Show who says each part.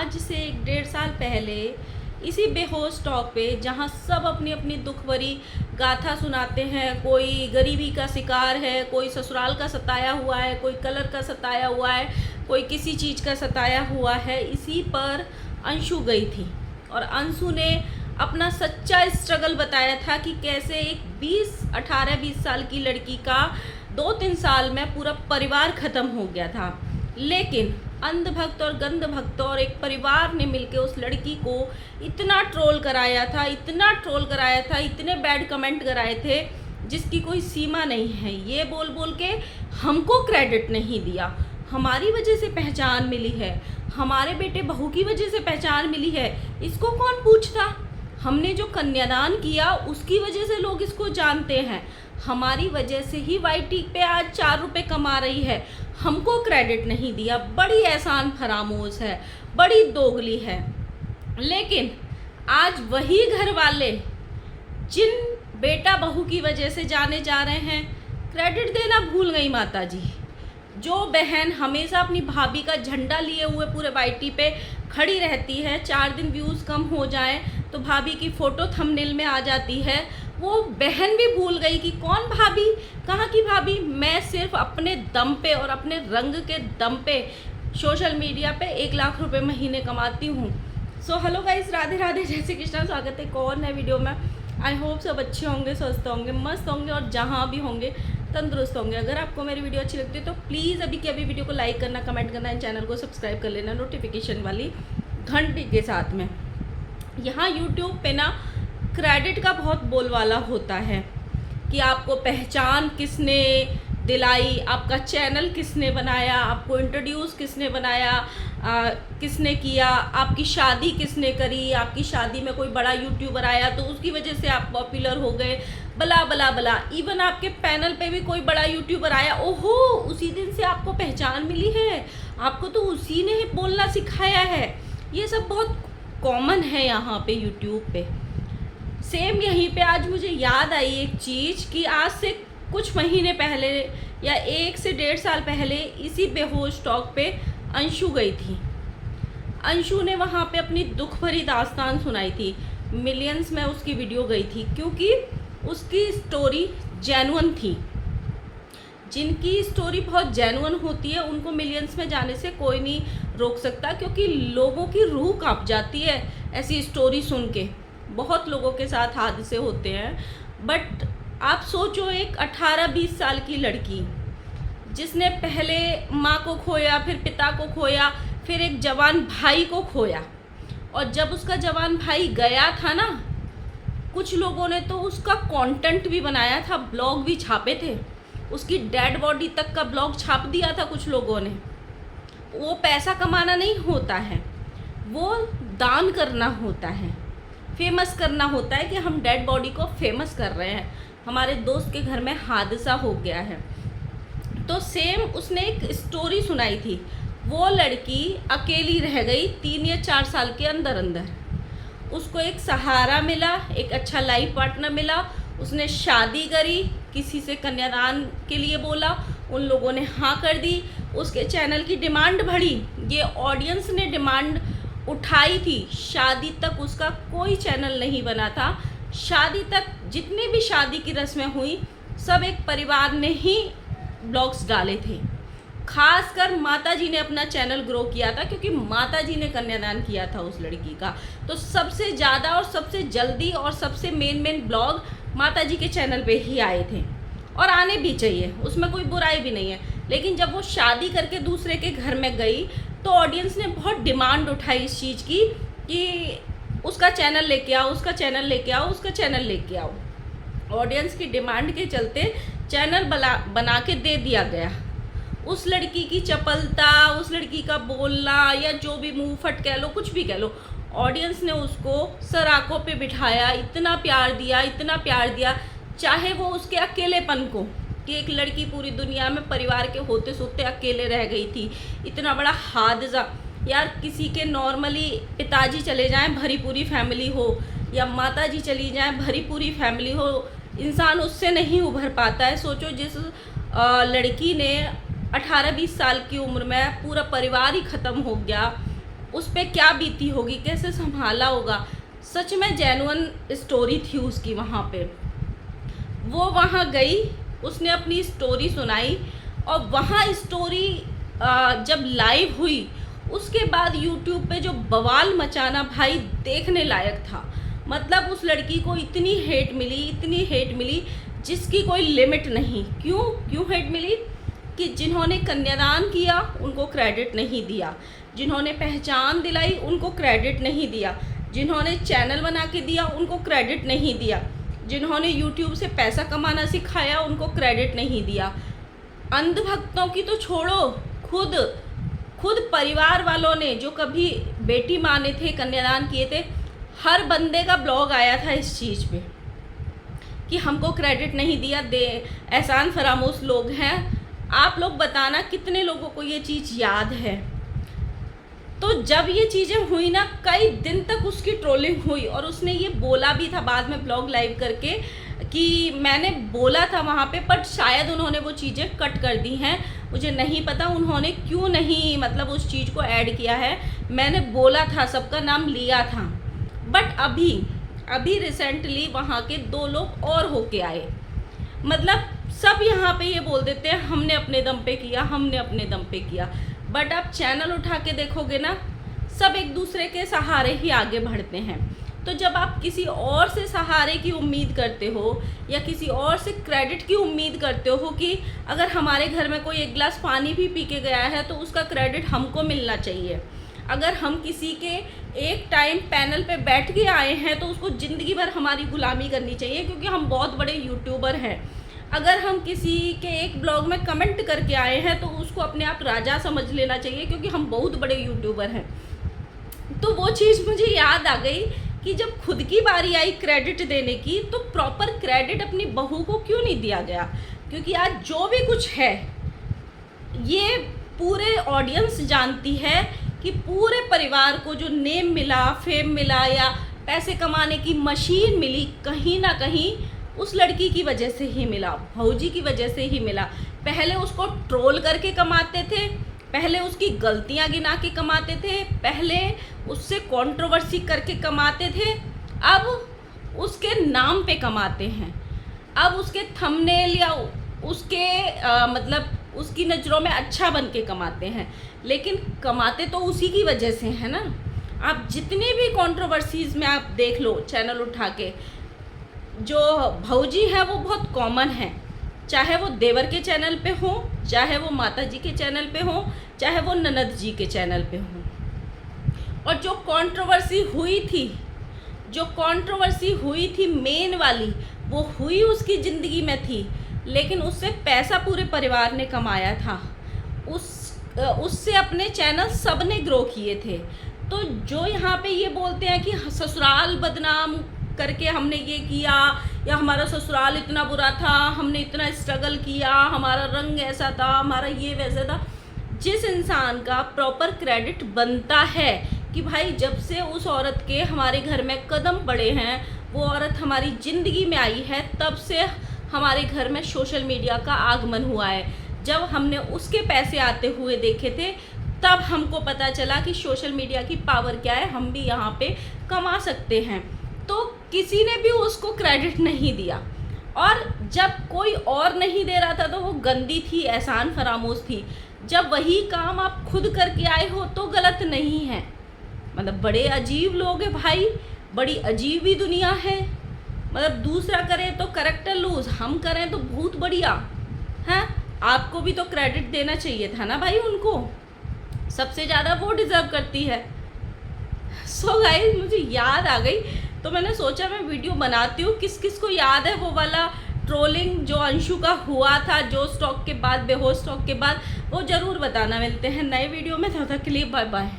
Speaker 1: आज से 1-1.5 साल पहले इसी बेहोश टॉक पे, जहाँ सब अपनी अपनी दुख भरी गाथा सुनाते हैं, कोई गरीबी का शिकार है, कोई ससुराल का सताया हुआ है, कोई कलर का सताया हुआ है, कोई किसी चीज़ का सताया हुआ है, इसी पर अंशु गई थी। और अंशु ने अपना सच्चा स्ट्रगल बताया था कि कैसे एक 18-20 साल की लड़की का 2-3 साल में पूरा परिवार ख़त्म हो गया था। लेकिन अंधभक्त और गंधभक्त और एक परिवार ने मिलकर उस लड़की को इतना ट्रोल कराया था, इतना ट्रोल कराया था, इतने बैड कमेंट कराए थे जिसकी कोई सीमा नहीं है। ये बोल बोल के हमको क्रेडिट नहीं दिया, हमारी वजह से पहचान मिली है, हमारे बेटे बहू की वजह से पहचान मिली है, इसको कौन पूछता। हमने जो कन्यादान किया उसकी वजह से लोग इसको जानते हैं, हमारी वजह से ही वाईटी पे आज 4 रुपये कमा रही है, हमको क्रेडिट नहीं दिया। बड़ी एहसान फरामोश है, बड़ी दोगली है। लेकिन आज वही घर वाले जिन बेटा बहू की वजह से जाने जा रहे हैं, क्रेडिट देना भूल गई माता जी। जो बहन हमेशा अपनी भाभी का झंडा लिए हुए पूरे वाईटी पे खड़ी रहती है, 4 दिन व्यूज़ कम हो जाए तो भाभी की फ़ोटो थंबनेल में आ जाती है, वो बहन भी भूल गई कि कौन भाभी, कहाँ की भाभी। मैं सिर्फ अपने दम पे और अपने रंग के दम पे सोशल मीडिया पे 1 लाख रुपए महीने कमाती हूँ। So hello guys, Radhe Radhe, जय श्री कृष्णा। स्वागत है कौन है वीडियो में। आई होप सब अच्छे होंगे, स्वस्थ होंगे, मस्त होंगे और जहाँ भी होंगे तंदुरुस्त होंगे। अगर आपको मेरी वीडियो अच्छी लगती है तो प्लीज़ अभी के अभी वीडियो को लाइक करना, कमेंट करना, चैनल को सब्सक्राइब कर लेना नोटिफिकेशन वाली घंटी के साथ में। यहाँ यूट्यूब पे ना क्रेडिट का बहुत बोलवाला होता है कि आपको पहचान किसने दिलाई, आपका चैनल किसने बनाया, आपको इंट्रोड्यूस किसने बनाया, किसने किया, आपकी शादी किसने करी, आपकी शादी में कोई बड़ा यूट्यूबर आया तो उसकी वजह से आप पॉपुलर हो गए, बला बला बला। इवन आपके पैनल पे भी कोई बड़ा यूट्यूबर आया, ओहो उसी दिन से आपको पहचान मिली है, आपको तो उसी ने ही बोलना सिखाया है। ये सब बहुत कॉमन है यहाँ पे यूट्यूब पे। सेम यहीं पे आज मुझे याद आई एक चीज़ कि आज से कुछ महीने पहले या 1 से 1.5 साल पहले इसी बेहोश टॉक पे अंशु गई थी। अंशु ने वहाँ पे अपनी दुख भरी दास्तान सुनाई थी। मिलियंस में उसकी वीडियो गई थी क्योंकि उसकी स्टोरी जेन्युइन थी। जिनकी स्टोरी बहुत जेन्युइन होती है उनको मिलियंस में जाने से कोई नहीं रोक सकता, क्योंकि लोगों की रूह कांप जाती है ऐसी स्टोरी सुन के। बहुत लोगों के साथ हादसे होते हैं, बट आप सोचो एक 18-20 साल की लड़की जिसने पहले माँ को खोया, फिर पिता को खोया, फिर एक जवान भाई को खोया, और जब उसका जवान भाई गया था ना, कुछ लोगों ने तो उसका कंटेंट भी बनाया था, ब्लॉग भी छापे थे, उसकी डेड बॉडी तक का ब्लॉग छाप दिया था कुछ लोगों ने। वो पैसा कमाना नहीं होता है, वो दान करना होता है, फेमस करना होता है कि हम डेड बॉडी को फेमस कर रहे हैं। हमारे दोस्त के घर में हादसा हो गया है तो सेम उसने एक स्टोरी सुनाई थी। वो लड़की अकेली रह गई 3 या 4 साल के अंदर अंदर। उसको एक सहारा मिला, एक अच्छा लाइफ पार्टनर मिला, उसने शादी करी, किसी से कन्यादान के लिए बोला, उन लोगों ने हाँ कर दी, उसके चैनल की डिमांड बढ़ी, ये ऑडियंस ने डिमांड उठाई थी। शादी तक उसका कोई चैनल नहीं बना था, शादी तक जितनी भी शादी की रस्में हुई सब एक परिवार ने ही ब्लॉग्स डाले थे। खासकर माताजी ने अपना चैनल ग्रो किया था क्योंकि माताजी ने कन्यादान किया था उस लड़की का, तो सबसे ज़्यादा और सबसे जल्दी और सबसे मेन ब्लॉग माताजी के चैनल पे ही आए थे, और आने भी चाहिए, उसमें कोई बुराई भी नहीं है। लेकिन जब वो शादी करके दूसरे के घर में गई तो ऑडियंस ने बहुत डिमांड उठाई इस चीज़ की कि उसका चैनल लेके आओ, उसका चैनल लेके आओ, उसका चैनल लेके आओ। ऑडियंस की डिमांड के चलते चैनल बना के दे दिया गया। उस लड़की की चपलता, उस लड़की का बोलना, या जो भी मुंह फट कह लो, कुछ भी कह लो, ऑडियंस ने उसको सराखों पे बिठाया, इतना प्यार दिया, इतना प्यार दिया, चाहे वो उसके अकेलेपन को, कि एक लड़की पूरी दुनिया में परिवार के होते सोते अकेले रह गई थी, इतना बड़ा हादसा। यार किसी के नॉर्मली पिताजी चले जाएं, भरी पूरी फैमिली हो, या माताजी चली जाएं, भरी पूरी फैमिली हो, इंसान उससे नहीं उभर पाता है। सोचो जिस लड़की ने 18-20 साल की उम्र में पूरा परिवार ही ख़त्म हो गया, उस पे क्या बीती होगी, कैसे संभाला होगा। सच में जेन्युइन स्टोरी थी उसकी वहाँ पे। वो वहाँ गई, उसने अपनी स्टोरी सुनाई, और वहाँ स्टोरी जब लाइव हुई उसके बाद यूट्यूब पे जो बवाल मचाना भाई देखने लायक था। मतलब उस लड़की को इतनी हेट मिली, इतनी हेट मिली जिसकी कोई लिमिट नहीं। क्यों हेट मिली? कि जिन्होंने कन्यादान किया उनको क्रेडिट नहीं दिया, जिन्होंने पहचान दिलाई उनको क्रेडिट नहीं दिया, जिन्होंने चैनल बना के दिया उनको क्रेडिट नहीं दिया, जिन्होंने यूट्यूब से पैसा कमाना सिखाया उनको क्रेडिट नहीं दिया। अंधभक्तों की तो छोड़ो, खुद परिवार वालों ने जो कभी बेटी माने थे, कन्यादान किए थे, हर बंदे का ब्लॉग आया था इस चीज़ पे कि हमको क्रेडिट नहीं दिया। एहसान फरामोश लोग हैं। आप लोग बताना कितने लोगों को ये चीज़ याद है। तो जब ये चीज़ें हुई ना, कई दिन तक उसकी ट्रोलिंग हुई, और उसने ये बोला भी था बाद में ब्लॉग लाइव करके कि मैंने बोला था वहाँ पे, बट शायद उन्होंने वो चीज़ें कट कर दी हैं। मुझे नहीं पता उन्होंने क्यों नहीं मतलब उस चीज़ को ऐड किया है। मैंने बोला था, सबका नाम लिया था, बट अभी रिसेंटली वहाँ के 2 लोग और होके आए। मतलब सब यहाँ पे ये बोल देते हैं हमने अपने दम पे किया, हमने अपने दम पे किया, बट आप चैनल उठा के देखोगे ना, सब एक दूसरे के सहारे ही आगे बढ़ते हैं। तो जब आप किसी और से सहारे की उम्मीद करते हो या किसी और से क्रेडिट की उम्मीद करते हो कि अगर हमारे घर में कोई 1 गिलास पानी भी पी के गया है तो उसका क्रेडिट हमको मिलना चाहिए, अगर हम किसी के एक टाइम पैनल पे बैठ के आए हैं तो उसको ज़िंदगी भर हमारी गुलामी करनी चाहिए क्योंकि हम बहुत बड़े यूट्यूबर हैं, अगर हम किसी के एक ब्लॉग में कमेंट करके आए हैं तो उसको अपने आप राजा समझ लेना चाहिए क्योंकि हम बहुत बड़े यूट्यूबर हैं। तो वो चीज़ मुझे याद आ गई कि जब खुद की बारी आई क्रेडिट देने की तो प्रॉपर क्रेडिट अपनी बहू को क्यों नहीं दिया गया। क्योंकि आज जो भी कुछ है ये पूरे ऑडियंस जानती है कि पूरे परिवार को जो नेम मिला, फेम मिला या पैसे कमाने की मशीन मिली, कहीं ना कहीं उस लड़की की वजह से ही मिला, भौजी की वजह से ही मिला। पहले उसको ट्रोल करके कमाते थे, पहले उसकी गलतियां गिना के कमाते थे, पहले उससे कंट्रोवर्सी करके कमाते थे, अब उसके नाम पे कमाते हैं, अब उसके थंबनेल या उसके मतलब उसकी नज़रों में अच्छा बन के कमाते हैं। लेकिन कमाते तो उसी की वजह से है ना। आप जितने भी कंट्रोवर्सीज़ में आप देख लो चैनल उठा के, जो भौजी है वो बहुत कॉमन है, चाहे वो देवर के चैनल पे हो, चाहे वो माता जी के चैनल पे हो, चाहे वो ननद जी के चैनल पे हो। और जो कंट्रोवर्सी हुई थी मेन वाली, वो हुई उसकी ज़िंदगी में थी, लेकिन उससे पैसा पूरे परिवार ने कमाया था, उससे अपने चैनल सब ने ग्रो किए थे। तो जो यहाँ पे ये बोलते हैं कि ससुराल बदनाम करके हमने ये किया या हमारा ससुराल इतना बुरा था, हमने इतना स्ट्रगल किया, हमारा रंग ऐसा था, हमारा ये वैसा था, जिस इंसान का प्रॉपर क्रेडिट बनता है कि भाई जब से उस औरत के हमारे घर में कदम पड़े हैं, वो औरत हमारी ज़िंदगी में आई है, तब से हमारे घर में सोशल मीडिया का आगमन हुआ है। जब हमने उसके पैसे आते हुए देखे थे तब हमको पता चला कि सोशल मीडिया की पावर क्या है, हम भी यहाँ पे कमा सकते हैं। तो किसी ने भी उसको क्रेडिट नहीं दिया, और जब कोई और नहीं दे रहा था तो वो गंदी थी, एहसान फरामोश थी। जब वही काम आप खुद करके आए हो तो गलत नहीं है। मतलब बड़े अजीब लोग हैं भाई, बड़ी अजीब ही दुनिया है। मतलब दूसरा करे तो करेक्टर लूज, हम करें तो बहुत बढ़िया है। आपको भी तो क्रेडिट देना चाहिए था ना भाई, उनको सबसे ज़्यादा वो डिज़र्व करती है। सो गाइस मुझे याद आ गई तो मैंने सोचा मैं वीडियो बनाती हूँ। किस किस को याद है वो वाला ट्रोलिंग जो अंशु का हुआ था, जो स्टॉक के बाद, बेहोश स्टॉक के बाद, वो ज़रूर बताना। मिलते हैं नए वीडियो में, तब तक के लिए बाय बाय।